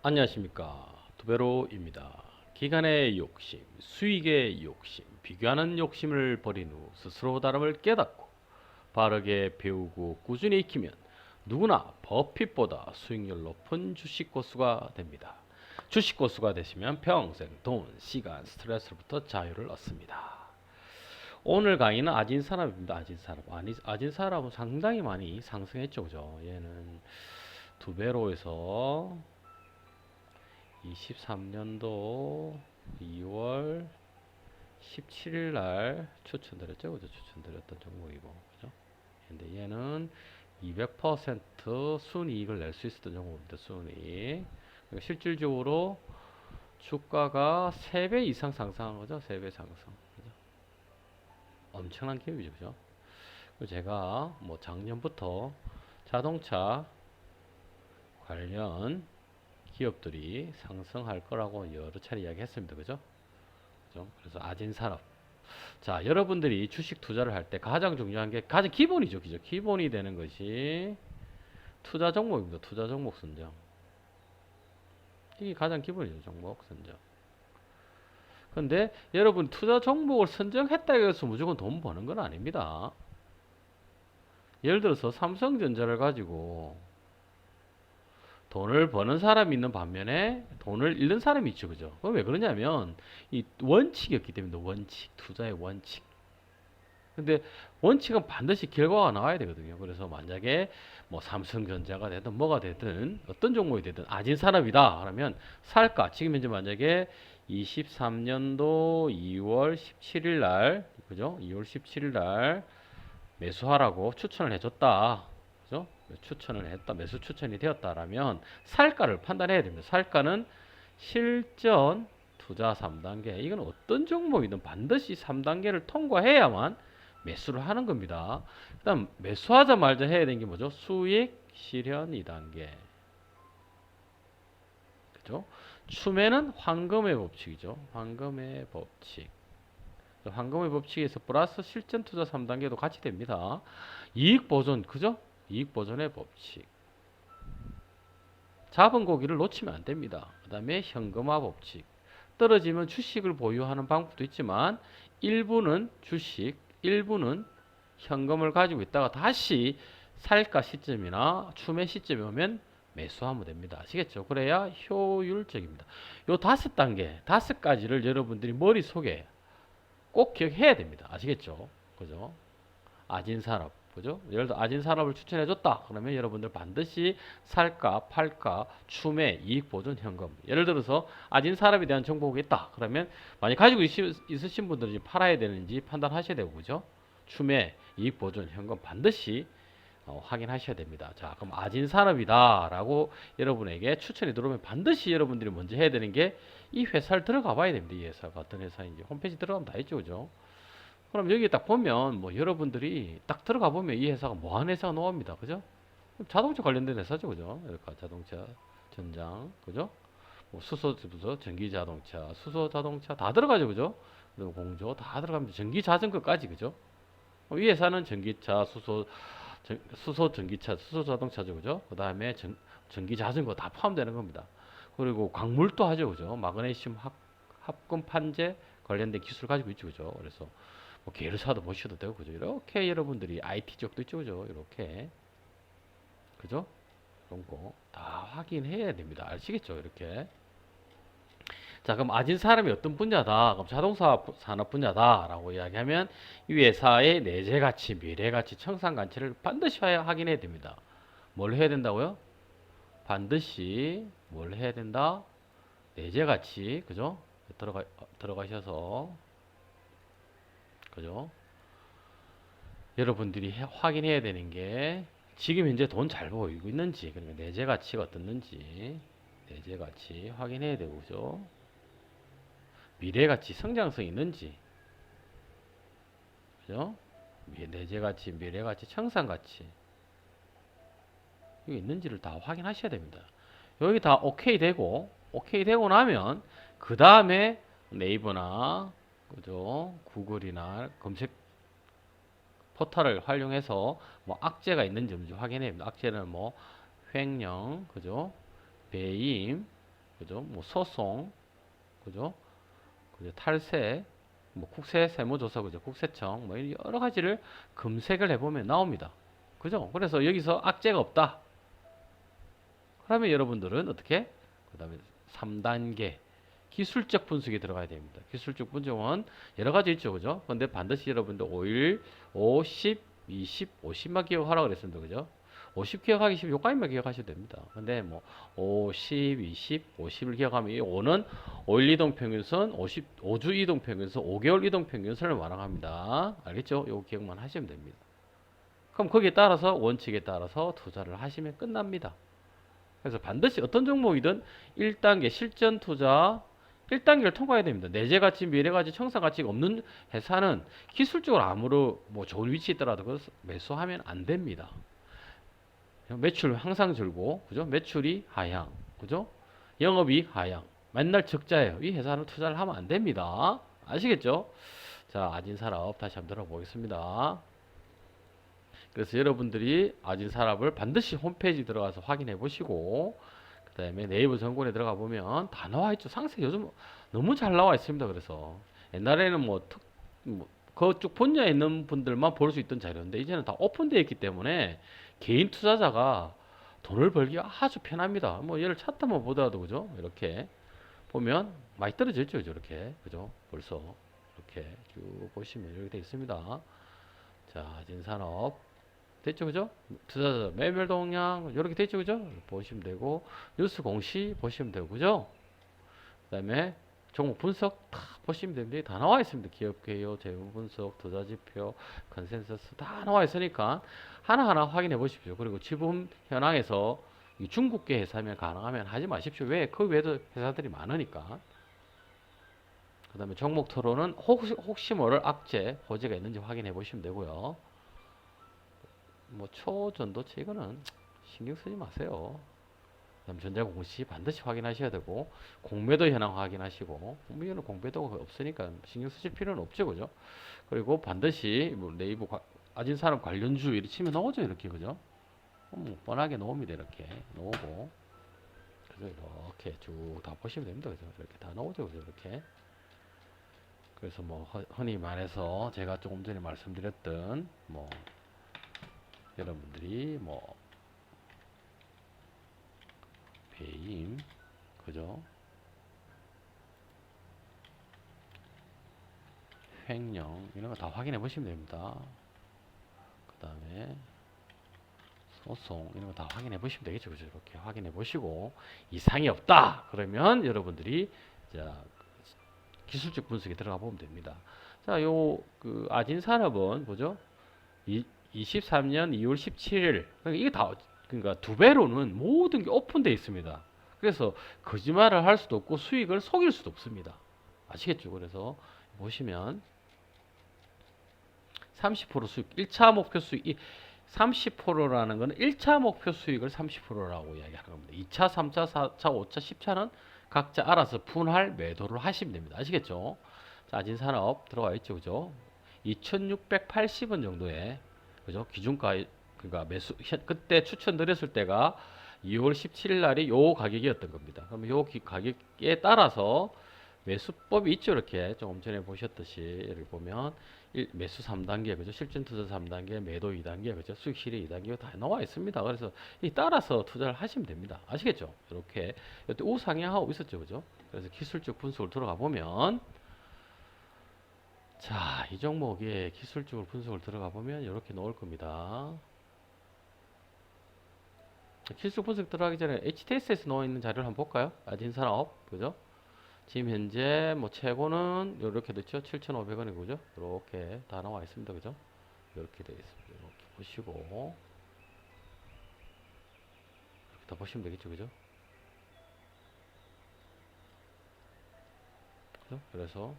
안녕하십니까. 두배로입니다. 기간의 욕심, 수익의 욕심, 비교하는 욕심을 버린 후 스스로 다름을 깨닫고 바르게 배우고 꾸준히 익히면 누구나 버핏보다 수익률 높은 주식 고수가 됩니다. 주식 고수가 되시면 평생 돈, 시간, 스트레스로부터 자유를 얻습니다. 오늘 강의는 아진산업입니다. 아진산업. 아진산업은 상당히 많이 상승했죠. 그죠? 얘는 두배로에서 23년도 2월 17일 날 추천드렸죠. 그죠? 추천드렸던 종목이고. 그죠? 근데 얘는 200% 순이익을 낼 수 있었던 종목입니다. 순이익. 그러니까 실질적으로 주가가 3배 이상 상승한 거죠. 3배 상승. 그죠? 엄청난 기업이죠. 그죠? 그리고 제가 뭐 작년부터 자동차 관련 기업들이 상승할 거라고 여러 차례 이야기했습니다. 그죠? 그죠? 그래서 아진산업. 자, 여러분들이 주식 투자를 할 때 가장 중요한 게 가장 기본이죠. 그죠? 기본이 되는 것이 투자 종목입니다. 투자 종목 선정. 이게 가장 기본이죠. 종목 선정. 근데 여러분 투자 종목을 선정했다고 해서 무조건 돈 버는 건 아닙니다. 예를 들어서 삼성전자를 가지고 돈을 버는 사람이 있는 반면에 돈을 잃는 사람이 있죠. 그죠? 그럼 왜 그러냐면 이 원칙이었기 때문에 원칙, 투자의 원칙. 근데 원칙은 반드시 결과가 나와야 되거든요. 그래서 만약에 뭐 삼성전자가 되든 뭐가 되든 어떤 종목이 되든 아진산업이다 그러면 살까? 지금 현재 만약에 23년도 2월 17일 날 그죠? 2월 17일 날 매수하라고 추천을 해줬다. 그죠? 추천을 했다. 매수 추천이 되었다라면 살가를 판단해야 됩니다. 살가는 실전 투자 3단계. 이건 어떤 종목이든 반드시 3단계를 통과해야만 매수를 하는 겁니다. 그다음 매수하자 말자 해야 되는 게 뭐죠? 수익 실현 2단계. 그죠? 추매는 황금의 법칙이죠. 황금의 법칙. 황금의 법칙에서 플러스 실전 투자 3단계도 같이 됩니다. 이익 보존, 그죠? 이익 보존의 법칙. 잡은 고기를 놓치면 안 됩니다. 그 다음에 현금화 법칙. 떨어지면 주식을 보유하는 방법도 있지만 일부는 주식, 일부는 현금을 가지고 있다가 다시 살가 시점이나 추매 시점이 오면 매수하면 됩니다. 아시겠죠? 그래야 효율적입니다. 요 5단계, 5가지를 여러분들이 머릿속에 꼭 기억해야 됩니다. 아시겠죠? 그죠? 아진산업. 그죠? 예를 들어 아진산업을 추천해줬다. 그러면 여러분들 반드시 살가, 팔가, 추매, 이익 보존, 현금. 예를 들어서 아진산업에 대한 정보가 있다. 그러면 만약 가지고 있으신 분들은 팔아야 되는지 판단하셔야 되고, 그죠? 추매, 이익 보존, 현금 반드시 확인하셔야 됩니다. 자, 그럼 아진산업이다라고 여러분에게 추천이 들어오면 반드시 여러분들이 먼저 해야 되는 게 이 회사를 들어가 봐야 됩니다. 이 회사가 어떤 회사인지 홈페이지 들어가면 다 있죠, 그죠? 그럼 여기 딱 보면 뭐 여러분들이 딱 들어가 보면 이 회사가 뭐 하는 회사가 나옵니다. 그죠? 자동차 관련된 회사죠. 그죠? 이렇게 자동차, 전장, 그죠? 뭐 수소부터 전기 자동차, 수소 자동차 다 들어가죠. 그죠? 그리고 공조 다 들어갑니다. 전기 자전거까지. 그죠? 이 회사는 전기차, 수소 전기차, 수소 자동차죠. 그죠? 그다음에 전기 자전거 다 포함되는 겁니다. 그리고 광물도 하죠. 그죠? 마그네슘 합금 판재 관련된 기술 가지고 있죠. 그죠? 그래서 뭐 계열사도 보셔도 되고 그죠? 이렇게 여러분들이 IT 쪽도 있죠. 그죠? 이렇게. 그죠? 이런 거 다 확인해야 됩니다. 아시겠죠? 이렇게. 자, 그럼 아진 사람이 어떤 분야다? 그럼 자동차 산업 분야다라고 이야기하면 이 회사의 내재 가치, 미래 가치, 청산 가치를 반드시 확인해야 됩니다. 뭘 해야 된다고요? 반드시 뭘 해야 된다? 내재 가치, 그죠? 들어가셔서 그죠? 여러분들이 확인해야 되는 게 지금 현재 돈 잘 보이고 있는지, 그러면 내재 가치가 어떻는지, 내재 가치 확인해야 되고, 그죠? 미래 가치, 성장성이 있는지, 그죠? 내재 가치, 미래 가치, 청산 가치, 이거 있는지를 다 확인하셔야 됩니다. 여기 다 오케이 되고 나면, 그 다음에 네이버나, 그죠? 구글이나 검색 포털을 활용해서 뭐 악재가 있는지 확인해야 됩니다. 악재는 뭐 횡령, 그죠? 배임, 그죠? 뭐 소송, 그죠? 그죠? 탈세, 뭐 국세 세무조사, 그죠? 국세청, 뭐 여러 가지를 검색을 해보면 나옵니다. 그죠? 그래서 여기서 악재가 없다. 그러면 여러분들은 어떻게? 그 다음에 3단계 기술적 분석이 들어가야 됩니다. 기술적 분석은 여러 가지 있죠, 그죠? 근데 반드시 여러분들 5일, 50, 20, 50만 기억하라고 그랬습니다, 그죠? 50 기억하기 쉽으면 요까지만 기억하셔도 됩니다. 근데 뭐 50, 20, 50을 기억하면 이 5는 5일 이동평균선, 5주 이동평균선, 5개월 이동평균선을 말합니다. 알겠죠? 요 기억만 하시면 됩니다. 그럼 거기에 따라서 원칙에 따라서 투자를 하시면 끝납니다. 그래서 반드시 어떤 종목이든 1단계 실전 투자 1단계를 통과해야 됩니다. 내재 가치, 미래 가치, 청산 가치가 없는 회사는 기술적으로 아무로 뭐 좋은 위치에 있더라도 그것을 매수하면 안 됩니다. 매출 항상 줄고, 그죠? 매출이 하향, 그죠? 영업이익 하향. 맨날 적자예요. 이 회사는 투자를 하면 안 됩니다. 아시겠죠? 자, 아진산업 다시 한번 들어보겠습니다. 그래서 여러분들이 아진산업을 반드시 홈페이지 들어가서 확인해 보시고 그 다음에 네이버 정보에 들어가 보면 다 나와 있죠. 상세 요즘 너무 잘 나와 있습니다. 그래서 옛날에는 뭐 그쪽 분야에 있는 분들만 볼 수 있던 자료인데 이제는 다 오픈되어 있기 때문에 개인 투자자가 돈을 벌기가 아주 편합니다. 뭐 예를 차트만 보더라도 그죠? 이렇게 보면 많이 떨어져 있죠. 이렇게 그죠? 벌써 이렇게 쭉 보시면 이렇게 되어 있습니다. 자, 아진산업 됐죠, 그죠? 투자자 매매 동향 이렇게 됐죠, 그죠? 보시면 되고 뉴스 공시 보시면 되고, 그죠? 그다음에 종목 분석 다 보시면 됩니다. 다 나와 있습니다. 기업 개요, 재무 분석, 투자 지표, 컨센서스 다 나와 있으니까 하나하나 확인해 보십시오. 그리고 지분 현황에서 중국계 회사면 가능하면 하지 마십시오. 왜? 그 외에도 회사들이 많으니까. 그다음에 종목 토론은 혹시 모를 악재, 호재가 있는지 확인해 보시면 되고요. 뭐 초전도체 이거는 신경 쓰지 마세요. 그다음 전자공 공시 반드시 확인하셔야 되고 공매도 현황 확인하시고 이거는 공매도가 없으니까 신경 쓰실 필요는 없죠, 그죠? 그리고 반드시 뭐 네이버 아진산업 관련주 이렇게 치면 나오죠, 이렇게, 그죠? 뭐 뻔하게 나옵니다, 이렇게 나오고 그래서 이렇게 쭉 다 보시면 됩니다, 그죠? 이렇게 다 나오죠, 그죠? 이렇게. 그래서 뭐 흔히 말해서 제가 조금 전에 말씀드렸던 뭐 여러분들이 뭐 배임, 그죠? 횡령 이런 거 다 확인해 보시면 됩니다. 그 다음에 소송 이런 거 다 확인해 보시면 되겠죠, 그죠? 이렇게 확인해 보시고 이상이 없다 그러면 여러분들이 자 기술적 분석에 들어가 보면 됩니다. 자, 요 그 아진산업은 뭐죠? 23년 2월 17일 그러니까 이게 다 그러니까 두 배로는 모든 게 오픈되어 있습니다. 그래서 거짓말을 할 수도 없고 수익을 속일 수도 없습니다. 아시겠죠? 그래서 보시면 30% 수익, 1차 목표 수익, 30%라는 것은 1차 목표 수익을 30%라고 이야기하는 겁니다. 2차, 3차, 4차, 5차, 10차는 각자 알아서 분할 매도를 하시면 됩니다. 아시겠죠? 자, 아진산업 들어가 있죠, 그죠? 2,680원 정도의 그죠? 기준가 그러니까 매수 그때 추천드렸을 때가 2월 17일 날이 요 가격이었던 겁니다. 그러면 요 가격에 따라서 매수법이 있죠. 이렇게 조금 전에 보셨듯이 이렇게 보면 매수 3단계 그죠? 실전 투자 3단계, 매도 2단계 그죠? 수익 실현 2단계 다 나와 있습니다. 그래서 이 따라서 투자를 하시면 됩니다. 아시겠죠? 이렇게 이때 우상향하고 있었죠. 그죠? 그래서 기술적 분석을 들어가 보면 자, 이 종목의 기술적으로 분석을 들어가 보면 이렇게 나올 겁니다. 기술적 분석 들어가기 전에 HTS에서 나와 있는 자료를 한번 볼까요? 아진산업 그죠? 지금 현재 뭐 최고는 이렇게 됐죠? 7,500원이고 그죠? 이렇게 다 나와 있습니다. 그죠? 이렇게 되어 있습니다. 이렇게 보시고 이렇게 다 보시면 되겠죠? 그죠? 그죠? 그래서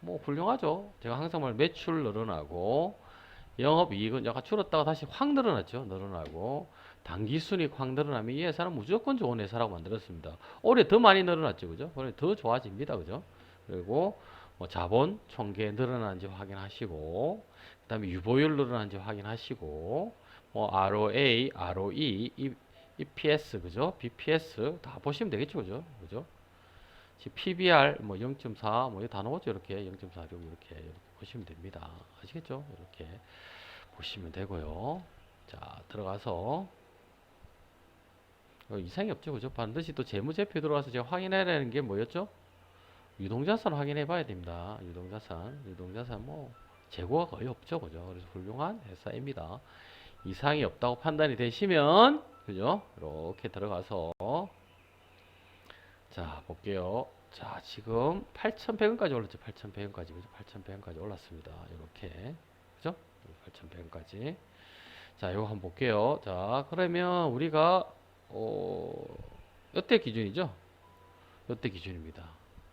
뭐 훌륭하죠. 제가 항상 말 매출 늘어나고 영업이익은 약간 줄었다가 다시 확 늘어났죠. 늘어나고 단기순이익 확 늘어나면 이 회사는 무조건 좋은 회사라고 만들었습니다. 올해 더 많이 늘어났죠. 그죠? 올해 더 좋아집니다. 그죠? 그리고 뭐 자본 총계 늘어나는지 확인하시고 그 다음에 유보율 늘어나는지 확인하시고 뭐 ROA, ROE, EPS 그죠? BPS 다 보시면 되겠죠. 그죠? 그죠? PBR 뭐 0.4 뭐 다 나오죠. 이렇게 0.46 이렇게 보시면 됩니다. 아시겠죠? 이렇게 보시면 되고요. 자, 들어가서 이상이 없죠. 그죠? 반드시 또 재무제표 들어가서 제가 확인해야 되는 게 뭐였죠? 유동자산 확인해 봐야 됩니다. 유동자산 뭐 재고가 거의 없죠. 그죠? 그래서 훌륭한 회사입니다. 이상이 없다고 판단이 되시면 그죠? 이렇게 들어가서 자, 볼게요. 자, 지금 8,100원까지 올랐죠. 8,100원까지. 그죠? 8,100원까지 올랐습니다. 이렇게. 그죠? 8,100원까지. 자, 이거 한번 볼게요. 자, 그러면 우리가 이때 기준이죠? 이때 기준입니다.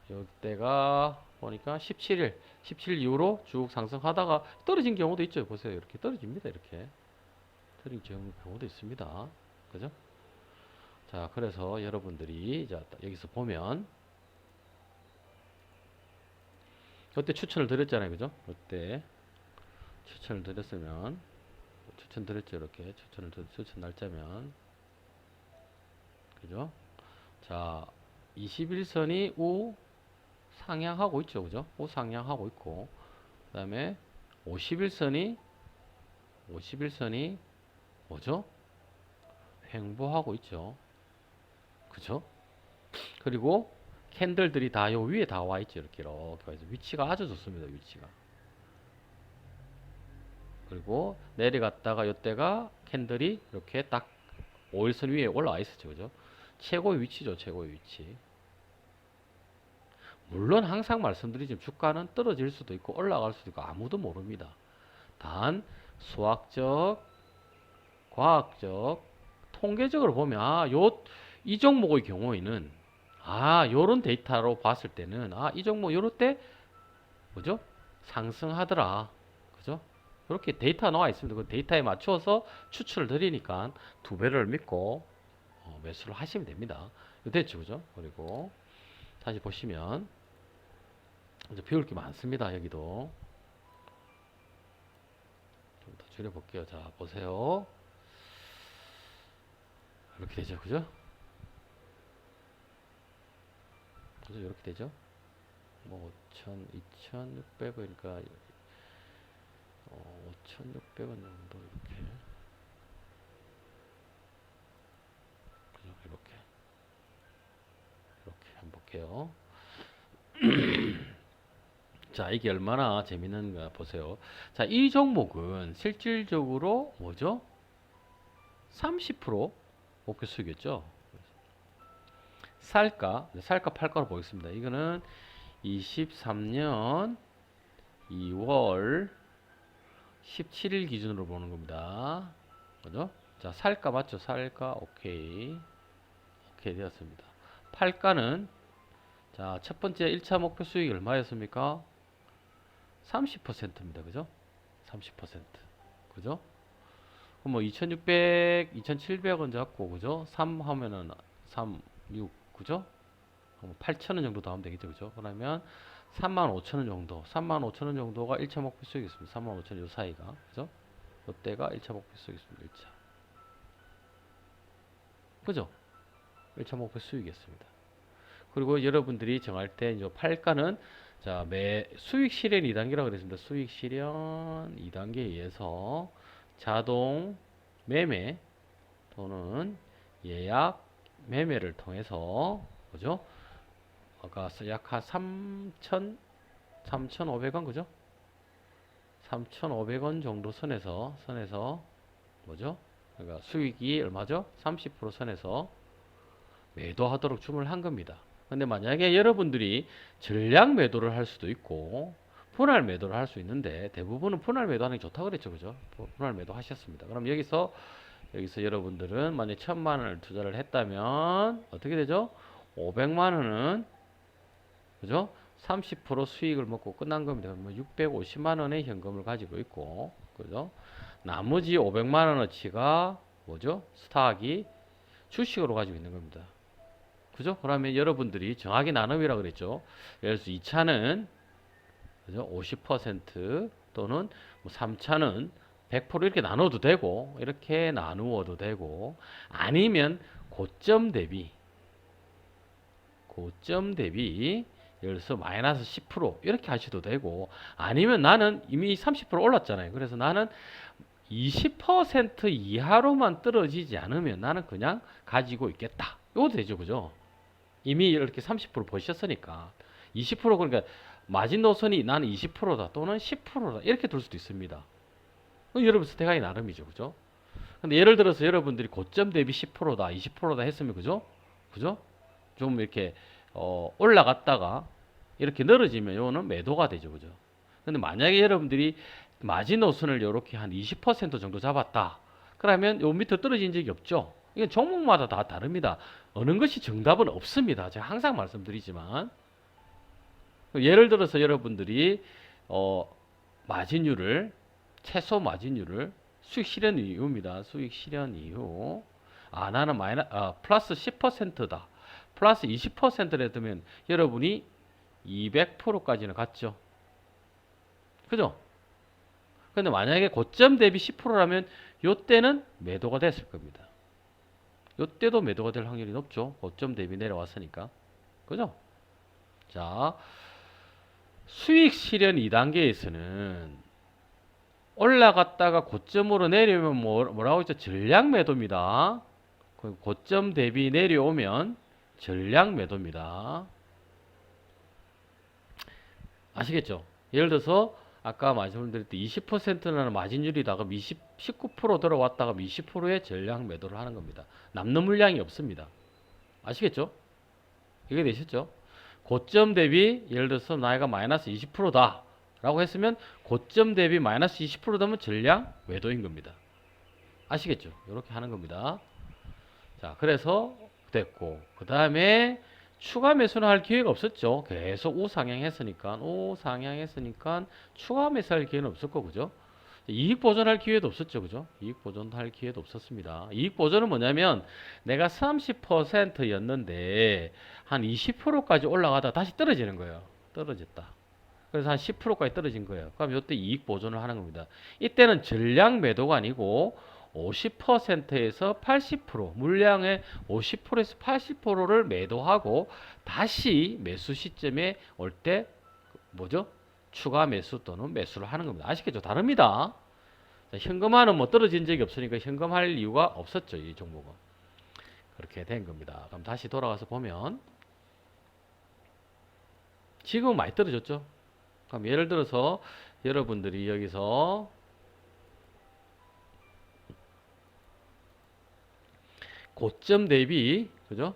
이때가 보니까 17일, 17일 이후로 쭉 상승하다가 떨어진 경우도 있죠. 보세요. 이렇게 떨어집니다. 이렇게. 떨어진 경우도 있습니다. 그죠? 자, 그래서 여러분들이 자, 여기서 보면 이때 추천을 드렸잖아요. 그죠? 이때 추천을 드렸으면 추천 드렸죠. 이렇게 추천 날짜면 그죠? 자, 21선이 우 상향하고 있죠. 그죠? 우 상향하고 있고 그다음에 51선이 뭐죠? 횡보하고 있죠. 그죠? 그리고 캔들들이 다 요 위에 다 와 있죠. 이렇게 와 있어. 위치가 아주 좋습니다. 위치가. 그리고 내려갔다가 요때가 캔들이 이렇게 딱 5일선 위에 올라와 있었죠. 그죠? 최고의 위치죠. 최고의 위치. 물론 항상 말씀드리지만 주가는 떨어질 수도 있고 올라갈 수도 있고 아무도 모릅니다. 단 수학적, 과학적, 통계적으로 보면 이 종목의 경우에는 요런 데이터로 봤을 때는 이 종목 요럴 때 뭐죠? 상승하더라. 그죠? 그렇게 데이터 나와 있습니다. 그 데이터에 맞춰서 추천을 드리니까 두 배를 믿고 매수를 하시면 됩니다. 됐죠, 그죠? 그리고 다시 보시면 이제 배울 게 많습니다. 여기도 좀 더 줄여볼게요. 자, 보세요. 이렇게 되죠, 그죠? 그죠? 이렇게 되죠? 뭐 5천, 2,600원이니까 5,600원 정도 이렇게 그죠? 이렇게 한번 볼게요. 자, 이게 얼마나 재밌는가 보세요. 자, 이 종목은 실질적으로 뭐죠? 30% 목표 수익이었죠. 살까 팔까로 보겠습니다. 이거는 23년 2월 17일 기준으로 보는 겁니다. 그죠? 자, 살까 맞죠? 살까 오케이. 오케이 되었습니다. 팔까는 자, 첫 번째 1차 목표 수익이 얼마였습니까? 30%입니다. 그죠? 30%. 그죠? 그럼 뭐 2,600, 2,700원 잡고 그죠? 3 하면은 3, 6 그죠? 8,000원 정도 더 하면 되겠죠. 그죠? 그러면 35,000원 정도. 35,000원 정도가 1차 목표 수익이었습니다. 35,000원 요 사이가. 그죠? 이때가 1차 목표 수익이었습니다. 1차. 그죠? 1차 목표 수익이었습니다. 그리고 여러분들이 정할 때 이제 팔가는 자, 수익 실현 2단계라고 그랬습니다. 수익 실현 2단계에 의해서 자동 매매 또는 예약 매매를 통해서 그죠? 아까 약 한 3,500원 그죠? 3,500원 정도 선에서 뭐죠? 그러니까 수익이 얼마죠? 30% 선에서 매도하도록 주문을 한 겁니다. 근데 만약에 여러분들이 전량 매도를 할 수도 있고 분할 매도를 할 수 있는데 대부분은 분할 매도하는 게 좋다고 그랬죠. 그죠? 분할 매도 하셨습니다. 그럼 여기서 여러분들은 만약 1,000만 원을 투자를 했다면 어떻게 되죠? 500만 원은 그죠? 30% 수익을 먹고 끝난 겁니다. 그러면 650만 원의 현금을 가지고 있고 그죠? 나머지 500만 원어치가 뭐죠? 스탁이 주식으로 가지고 있는 겁니다. 그죠? 그러면 여러분들이 정확히 나눔이라고 그랬죠. 예를 들어서 2차는 그죠? 50% 또는 뭐 3차는 100% 이렇게 나눠도 되고 이렇게 나누어도 되고 아니면 고점 대비 고점 대비 예를 들어서 마이너스 10% 이렇게 하셔도 되고, 아니면 나는 이미 30% 올랐잖아요. 그래서 나는 20% 이하로만 떨어지지 않으면 나는 그냥 가지고 있겠다. 이것도 되죠. 그죠? 이미 이렇게 30% 버셨으니까 20% 그러니까 마지노선이 나는 20%다 또는 10%다 이렇게 둘 수도 있습니다. 여러분 선택하기 나름이죠. 그죠? 근데 예를 들어서 여러분들이 고점 대비 10%다 20%다 했으면 그죠? 그죠? 좀 이렇게 올라갔다가 이렇게 늘어지면 이거는 매도가 되죠. 그죠? 근데 만약에 여러분들이 마지노선을 이렇게 한 20% 정도 잡았다. 그러면 요 밑에 떨어진 적이 없죠. 이건 종목마다 다 다릅니다. 어느 것이 정답은 없습니다. 제가 항상 말씀드리지만 예를 들어서 여러분들이 마진율을 최소 마진율을 수익 실현 이후입니다. 수익 실현 이후 나는 플러스 10%다. 플러스 20%를 두면 여러분이 200%까지는 갔죠. 그죠? 근데 만약에 고점 대비 10%라면 요때는 매도가 됐을 겁니다. 요때도 매도가 될 확률이 높죠. 고점 대비 내려왔으니까. 그죠? 자, 수익 실현 2단계에서는 올라갔다가 고점으로 내려오면 뭐라고 했죠? 전량 매도입니다. 고점 대비 내려오면 전량 매도입니다. 아시겠죠? 예를 들어서 아까 말씀드릴 때 20%라는 마진율이다. 그럼 19% 들어왔다가 20%의 전량 매도를 하는 겁니다. 남는 물량이 없습니다. 아시겠죠? 이게 되셨죠? 고점 대비 예를 들어서 나이가 마이너스 20%다 라고 했으면 고점 대비 마이너스 20% 되면 전량 매도인 겁니다. 아시겠죠? 이렇게 하는 겁니다. 자, 그래서 됐고 그 다음에 추가 매수는 할 기회가 없었죠. 계속 우상향했으니까 추가 매수할 기회는 없었고 그죠? 이익 보전할 기회도 없었죠. 그죠? 이익 보전할 기회도 없었습니다. 이익 보전은 뭐냐면 내가 30%였는데 한 20%까지 올라가다 다시 떨어지는 거예요. 떨어졌다. 그래서 한 10%까지 떨어진 거예요. 그럼 이때 이익 보전을 하는 겁니다. 이때는 전량 매도가 아니고 50%에서 80%, 물량의 50%에서 80%를 매도하고 다시 매수 시점에 올 때 뭐죠? 추가 매수 또는 매수를 하는 겁니다. 아시겠죠? 다릅니다. 현금화는 뭐 떨어진 적이 없으니까 현금할 이유가 없었죠. 이 종목은. 그렇게 된 겁니다. 그럼 다시 돌아가서 보면 지금은 많이 떨어졌죠. 그럼 예를 들어서 여러분들이 여기서 고점 대비 그죠?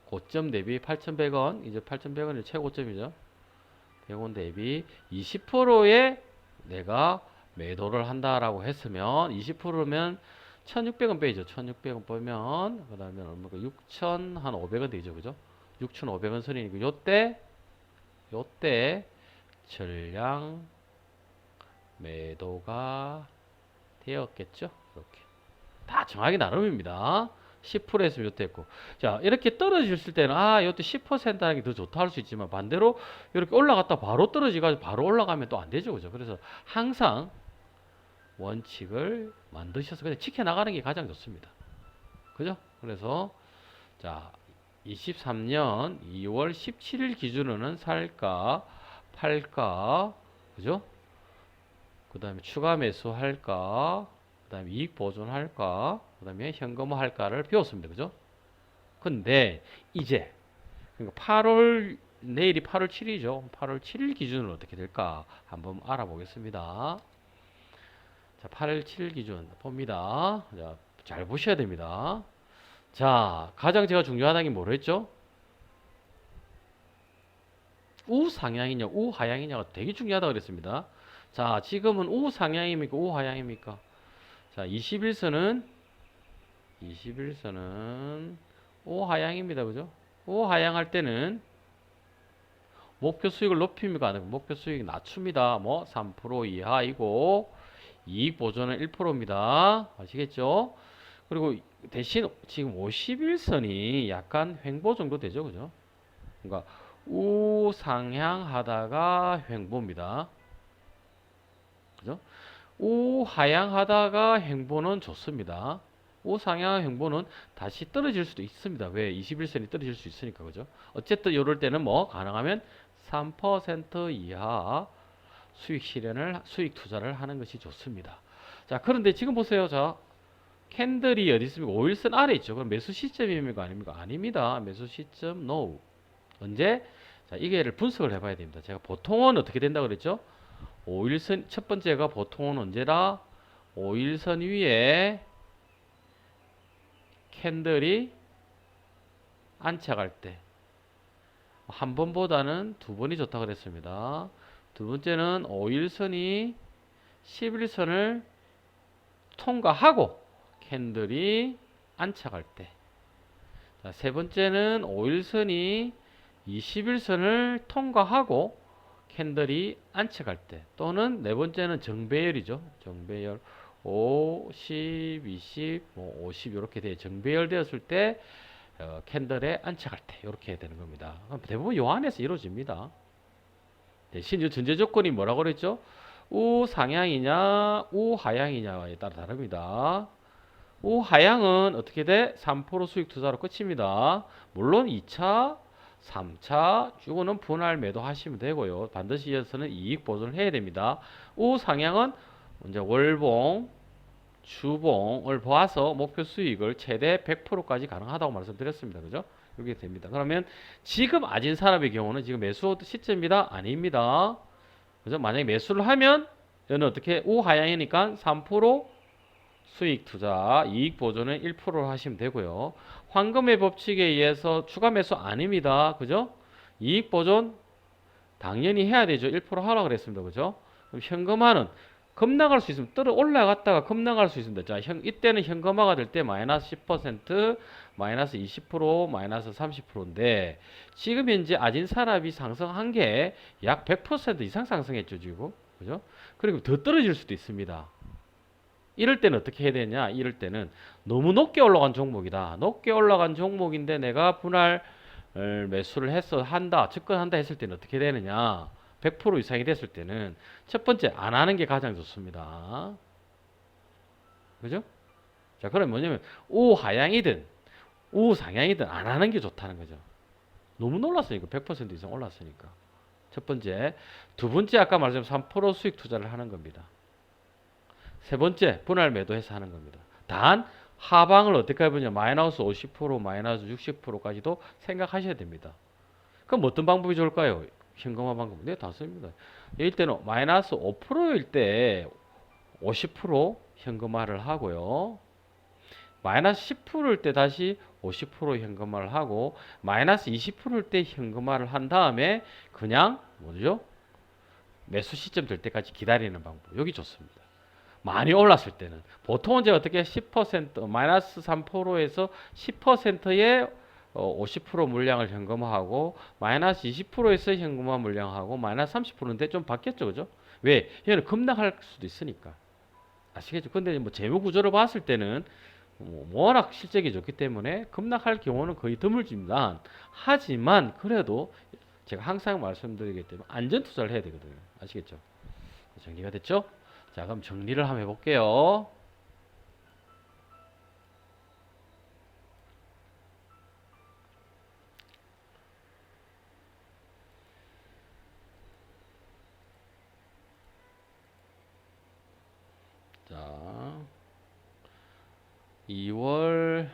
고점 대비 8,100원 이제 8,100원이 최고점이죠. 100원 대비 20%에 내가 매도를 한다라고 했으면 20%면 1,600원 빼죠. 1,600원 빼면 그 다음에 얼마가 6,500원 되죠. 그죠? 6,500원 선이니까 요때 전량 매도가 되었겠죠. 이렇게 다 정하기 나름입니다. 10% 했으면 요때 했고 자 이렇게 떨어졌을 때는 요때 10% 하는 게 더 좋다 할 수 있지만 반대로 이렇게 올라갔다 바로 떨어지고 바로 올라가면 또 안 되죠. 그죠? 그래서 항상 원칙을 만드셔서 그냥 지켜나가는 게 가장 좋습니다. 그죠? 그래서 자 23년 2월 17일 기준으로는 살까 팔까 그죠? 그 다음에 추가 매수 할까 그 다음에 이익 보존할까 그 다음에 현금화 할까를 배웠습니다. 그죠? 근데 이제 그러니까 내일이 8월 7일이죠. 8월 7일 기준으로 어떻게 될까 한번 알아보겠습니다. 자, 8월 7일 기준 봅니다. 자, 잘 보셔야 됩니다. 자, 가장 제가 중요하다는 게 뭐로 했죠? 우상향이냐 우하향이냐가 되게 중요하다고 그랬습니다. 자, 지금은 우상향입니까 우하향입니까? 자, 21선은 우하향입니다. 그죠? 우하향할 때는 목표 수익을 높입니까? 아니면 목표 수익 낮춥니다. 뭐 3% 이하이고 이익 보존은 1%입니다. 아시겠죠? 그리고 대신 지금 51선이 약간 횡보 정도 되죠. 그죠? 그러니까 우상향하다가 횡보입니다. 그죠? 우하향하다가 횡보는 좋습니다. 우상향 형보는 다시 떨어질 수도 있습니다. 왜? 21선이 떨어질 수 있으니까. 그죠? 어쨌든 이럴 때는 뭐 가능하면 3% 이하 수익 투자를 하는 것이 좋습니다. 자, 그런데 지금 보세요. 자, 캔들이 어디 있습니까? 5일선 아래 있죠. 그럼 매수 시점입니까? 아닙니까? 아닙니다. 매수 시점 no. 언제? 자, 이게를 분석을 해봐야 됩니다. 제가 보통은 어떻게 된다고 그랬죠? 5일선 첫 번째가 보통은 언제라? 5일선 위에 캔들이 안착할 때 한 번보다는 두 번이 좋다고 그랬습니다. 두 번째는 5일선이 11선을 통과하고 캔들이 안착할 때. 자, 세 번째는 5일선이 21선을 통과하고 캔들이 안착할 때. 또는 네 번째는 정배열이죠. 정배열 5, 10, 20, 50 이렇게 돼 정배열 되었을 때 캔들에 안착할 때 이렇게 해야 되는 겁니다. 대부분 요 안에서 이루어집니다. 대신 전제 조건이 뭐라고 그랬죠? 우상향이냐 우하향이냐에 따라 다릅니다. 우하향은 어떻게 돼? 3% 수익 투자로 끝입니다. 물론 2차, 3차 쭉은 분할 매도 하시면 되고요. 반드시 이어서는 이익 보존을 해야 됩니다. 우상향은 이제 월봉, 주봉을 봐서 목표 수익을 최대 100%까지 가능하다고 말씀드렸습니다. 그죠? 이렇게 됩니다. 그러면 지금 아진 사람의 경우는 지금 매수 시점이다? 아닙니다. 그죠? 만약에 매수를 하면 얘는 어떻게 우하향이니까 3% 수익 투자, 이익 보존은 1%로 하시면 되고요. 황금의 법칙에 의해서 추가 매수 아닙니다. 그죠? 이익 보존 당연히 해야 되죠. 1% 하라고 그랬습니다. 그죠? 그럼 현금화는 급락할 수 있으면 떨어 올라갔다가 급락할 수 있습니다. 자, 이때는 현금화가 될 때 마이너스 10%, 마이너스 20%, 마이너스 30%인데 지금 현재 아진산업이 상승한 게 약 100% 이상 상승했죠, 지금. 그죠? 그리고 더 떨어질 수도 있습니다. 이럴 때는 어떻게 해야 되냐? 이럴 때는 너무 높게 올라간 종목이다. 높게 올라간 종목인데 내가 분할 매수를 해서 한다, 접근한다 했을 때는 어떻게 되느냐? 100% 이상이 됐을 때는 첫 번째 안 하는 게 가장 좋습니다. 그죠? 자, 그럼 뭐냐면 우하향이든 우상향이든 안 하는 게 좋다는 거죠. 너무 놀랐으니까 100% 이상 올랐으니까. 첫 번째, 두 번째 아까 말씀드린 3% 수익 투자를 하는 겁니다. 세 번째, 분할 매도해서 하는 겁니다. 단 하방을 어떻게 해보냐? 마이너스 50%, 마이너스 60%까지도 생각하셔야 됩니다. 그럼 어떤 방법이 좋을까요? 현금화 방법. 네, 다 씁니다. 이럴 때는 마이너스 5%일 때 50% 현금화를 하고요. 마이너스 10%일 때 다시 50% 현금화를 하고 마이너스 20%일 때 현금화를 한 다음에 그냥 뭐죠? 매수 시점 될 때까지 기다리는 방법. 여기 좋습니다. 많이 올랐을 때는 보통은 제가 어떻게 10% 마이너스 3%에서 10%의 50% 물량을 현금화하고 마이너스 20%에서 현금화 물량하고 마이너스 30%인데 좀 바뀌었죠, 그죠? 왜? 얘는 급락할 수도 있으니까 아시겠죠? 근데 뭐 재무 구조를 봤을 때는 워낙 실적이 좋기 때문에 급락할 경우는 거의 드물지만 하지만 그래도 제가 항상 말씀드리기 때문에 안전 투자를 해야 되거든요. 아시겠죠? 정리가 됐죠? 자, 그럼 정리를 한번 해볼게요. 자, 2월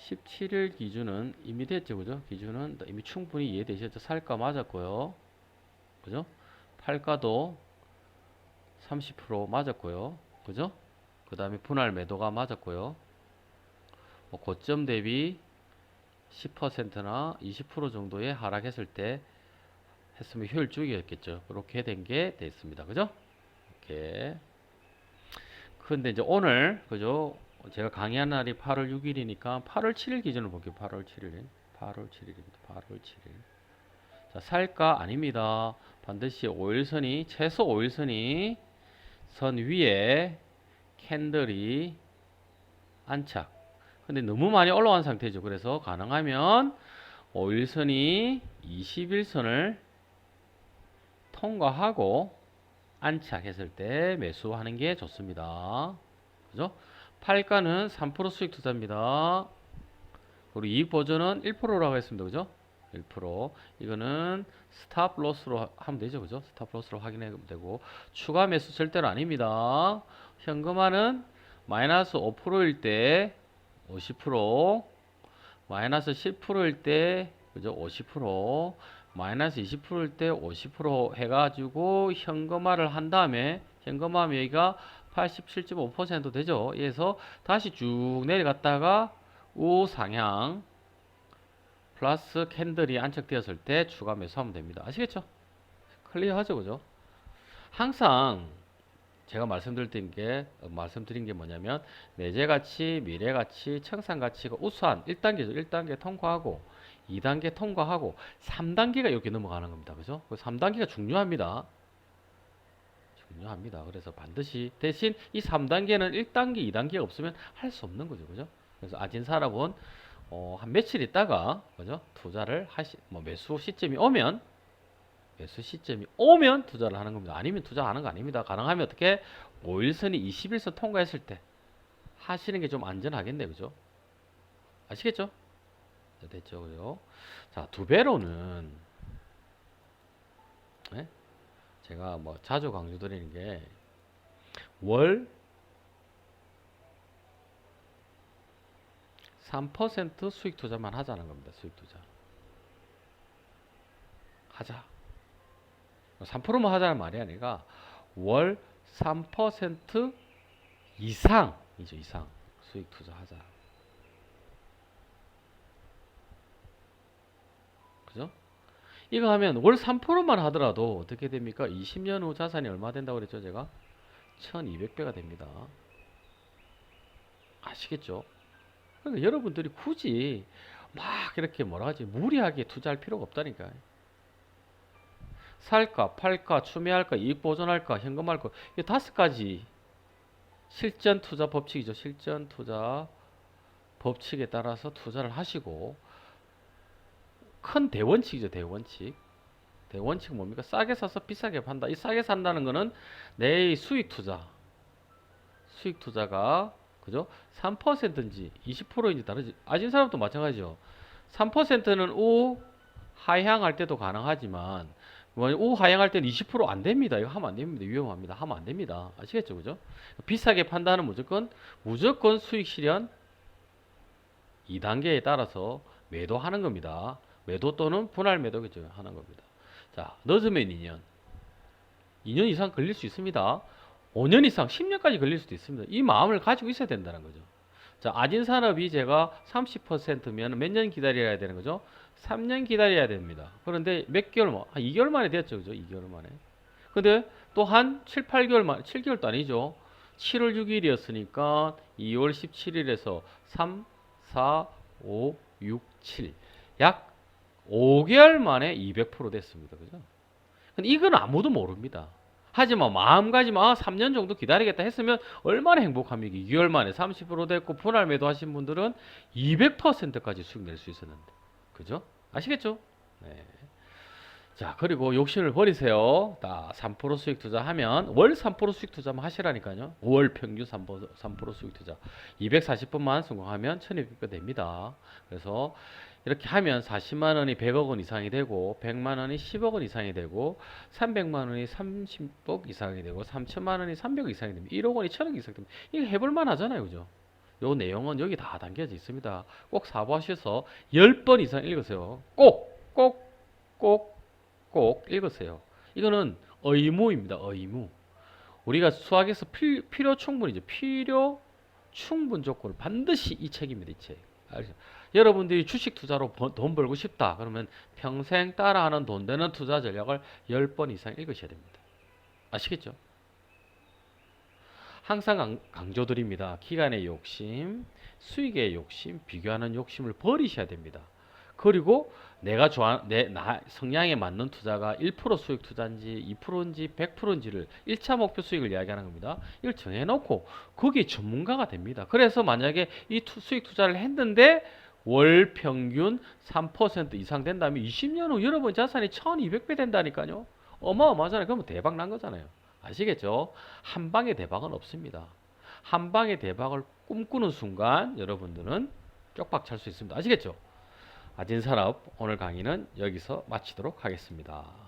17일 기준은 이미 됐죠, 그죠? 기준은 이미 충분히 이해되셨죠? 살가 맞았고요, 그죠? 팔가도 30% 맞았고요, 그죠? 그 다음에 분할 매도가 맞았고요. 뭐 고점 대비 10%나 20% 정도의 하락했을 때 했으면 효율적이었겠죠. 그렇게 된 게 됐습니다. 그죠? 이렇게. 근데 이제 오늘, 그죠? 제가 강의한 날이 8월 6일이니까 8월 7일 기준으로 볼게요. 8월 7일. 8월 7일입니다. 8월 7일. 자, 살가 아닙니다. 반드시 5일선이, 최소 5일선이 선 위에 캔들이 안착. 근데 너무 많이 올라간 상태죠. 그래서 가능하면 5일선이 21선을 통과하고 안착했을 때 매수하는 게 좋습니다. 그죠? 팔가는 3% 수익 투자입니다. 우리 이익 보전은 1%라고 했습니다. 그죠? 1%. 이거는 스탑 로스로 하면 되죠. 그죠? 스탑 로스로 확인하면 되고, 추가 매수 절대로 아닙니다. 현금화는 마이너스 5%일 때 50%, 마이너스 10%일 때 그죠? 50%, 마이너스 20%일 때 50% 해가지고 현금화를 한 다음에 현금화 여기가 87.5% 되죠. 그래서 다시 쭉 내려갔다가 우상향 플러스 캔들이 안착되었을 때 추가 매수하면 됩니다. 아시겠죠? 클리어하죠, 그죠? 항상 제가 말씀드린 게 뭐냐면 내재가치, 미래가치, 청산가치가 우수한 1단계죠. 1단계 통과하고 2단계 통과하고 3단계가 이렇게 넘어가는 겁니다. 그죠? 3단계가 중요합니다. 중요합니다. 그래서 반드시 대신 이 3단계는 1단계, 2단계가 없으면 할 수 없는 거죠. 그죠? 그래서 아진사람은 한 며칠 있다가 그죠? 투자를 매수 시점이 오면 투자를 하는 겁니다. 아니면 투자하는 거 아닙니다. 가능하면 어떻게 5일선이 21선 통과했을 때 하시는 게 좀 안전하겠네. 그죠? 아시겠죠? 자, 됐죠. 그죠? 자, 두 배로는 네? 제가 뭐 자주 강조드리는 게 월 3% 수익 투자만 하자는 겁니다. 수익 투자. 하자. 3%만 하자는 말이 아니라 월 3% 이상이죠. 이상 수익 투자하자. 그죠? 이거 하면 월 3%만 하더라도 어떻게 됩니까? 20년 후 자산이 얼마 된다고 그랬죠? 제가 1200배가 됩니다. 아시겠죠? 그러니까 여러분들이 굳이 막 이렇게 뭐라 하지 무리하게 투자할 필요가 없다니까. 살까, 팔까, 추매할까, 이익 보존할까, 현금할까, 이 5가지 실전 투자 법칙이죠. 실전 투자 법칙에 따라서 투자를 하시고, 큰 대원칙이죠. 대원칙. 대원칙은 뭡니까? 싸게 사서 비싸게 판다. 이 싸게 산다는 거는 내 수익 투자가 그죠? 3%인지 20%인지 다르지. 아진 사람도 마찬가지죠. 3%는 하향할 때도 가능하지만 하향할 때는 20% 안 됩니다. 이거 하면 안 됩니다. 위험합니다. 하면 안 됩니다. 아시겠죠? 그죠? 비싸게 판다는 무조건 수익 실현 2단계에 따라서 매도하는 겁니다. 매도 또는 분할 매도겠죠. 하는 겁니다. 자, 늦으면 2년 이상 걸릴 수 있습니다. 5년 이상, 10년까지 걸릴 수도 있습니다. 이 마음을 가지고 있어야 된다는 거죠. 자, 아진산업이 제가 30%면 몇 년 기다려야 되는 거죠? 3년 기다려야 됩니다. 그런데 몇 개월, 한 2개월 만에 됐죠. 그죠? 2개월 만에. 근데 또 한 7, 8개월 만, 7개월도 아니죠. 7월 6일이었으니까 2월 17일에서 3, 4, 5, 6, 7. 약 5개월 만에 200% 됐습니다. 그죠? 근데 이건 아무도 모릅니다. 하지만 마음가짐 3년 정도 기다리겠다 했으면 얼마나 행복합니까? 2개월 만에 30% 됐고 분할 매도 하신 분들은 200%까지 수익 낼 수 있었는데. 그죠? 아시겠죠? 네. 자, 그리고 욕심을 버리세요. 3% 수익 투자하면 월 3% 수익 투자만 하시라니까요. 월 평균 3% 수익 투자. 240분만 성공하면 1200배 됩니다. 그래서 이렇게 하면 40만 원이 100억 원 이상이 되고 100만 원이 10억 원 이상이 되고 300만 원이 30억 이상이 되고 3천만 원이 300억 이상이 됩니다. 1억 원이 1000억 이상이 됩니다. 이거 해볼 만하잖아요. 그죠? 요 내용은 여기 다 담겨져 있습니다. 꼭 사보하셔서 10번 이상 읽으세요. 꼭 읽으세요. 이거는 의무입니다. 의무. 우리가 수학에서 필요 충분이죠. 필요 충분 조건을 반드시 이 책입니다. 이 책. 알죠? 여러분들이 주식 투자로 돈 벌고 싶다. 그러면 평생 따라하는 돈 되는 투자 전략을 10번 이상 읽으셔야 됩니다. 아시겠죠? 항상 강조드립니다. 기간의 욕심, 수익의 욕심, 비교하는 욕심을 버리셔야 됩니다. 그리고 내가 성향에 맞는 투자가 1% 수익 투자인지 2%인지 100%인지를 1차 목표 수익을 이야기하는 겁니다. 이걸 정해놓고 거기에 전문가가 됩니다. 그래서 만약에 이 수익 투자를 했는데 월 평균 3% 이상 된다면 20년 후 여러분 자산이 1200배 된다니까요. 어마어마하잖아요. 그러면 대박 난 거잖아요. 아시겠죠? 한 방에 대박은 없습니다. 한 방의 대박을 꿈꾸는 순간 여러분들은 쪽박 찰 수 있습니다. 아시겠죠? 아진산업 오늘 강의는 여기서 마치도록 하겠습니다.